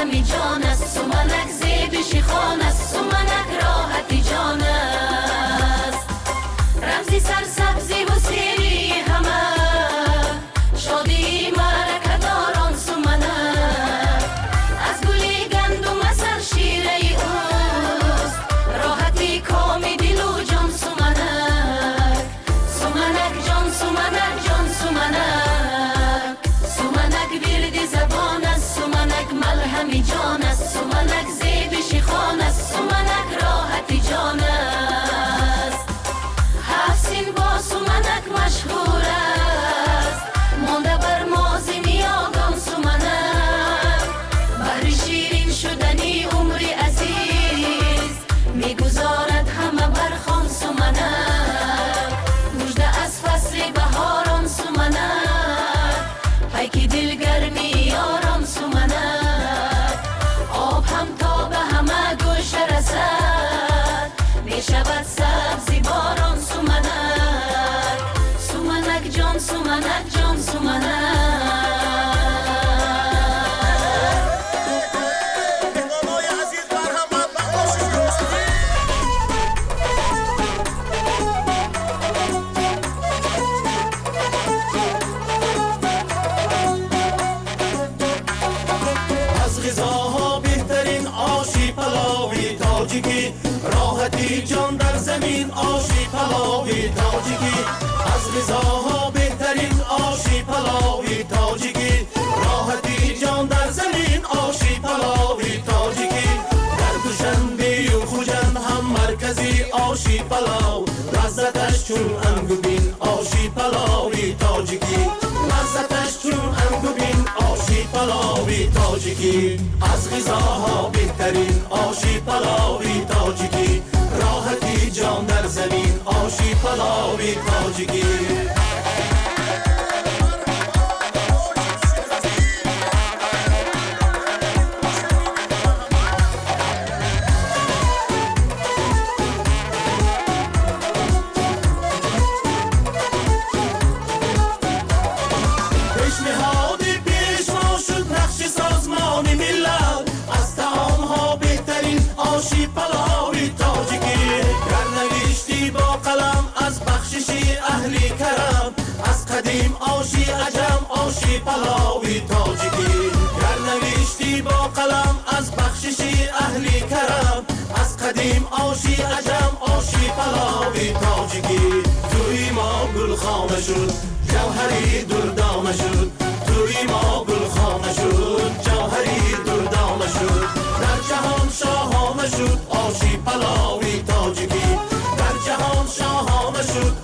همی جان است، سمنک زیب شیخان است، سمنک راحتی جان است، رمزی سرسبزی و سیری همه شادی مرکه داران سمنک، از گلی گندم اصل شیره اوست، راحتی کام دل و جان سمنک، سمنک جان سمنک جان سمنک، سمنک ورد زبان است، سمنک ملهمی جان است، سمنک زیب شیخان است، سمنک راحتی جان است، حفصین با سمنک مشهور است، مانده بر مازی میادان سمنک، بر شیرین شدنی عمری عزیز میگذارد همه بر خوان سمنک، مژده از فصل بهاران سمنک، پیک دلگرمی یاران سمنک، آب هم تا به همه گوشه رسد، میشود سبزی باران سمنک، سمنک جان سمنک جان سمنک. غذاها بهترین آشی پلاوی تاجیکی، راحتی جان در زمین آشی پلاوی تاجیکی، از غذاها بهترین آشی پلاوی تاجیکی، راحتی جان در زمین آشی پلاوی تاجیکی، در دوشنبه و خوجند هم مرکزی آشی پلاو، لذتش چون انگبین آشی پلاوی تاجیکی، لذتش چون انگبین آشی پلاوی تاجیکی، از غذاها بهترین آشی پلاوی تاجیکی، راحتی جان در زمین آشی پلاوی تاجیکی. آشی پلاوی تاجیکی، گر نوشتی با قلم از بخششی اهلی کرم، از قدیم آشی عجم آشی پلاوی تاجیکی، گر نوشتی با قلم از بخششی اهلی کرم، از قدیم آشی عجم آشی پلاوی تاجیکی، توی ما گل خانه شد جوهری دردانه شد، توی ما گل خانه شد جوهری دردانه شد، در جهان شاهانه شد آشی پلاوی تاجیکی، در جهان شاهانه شد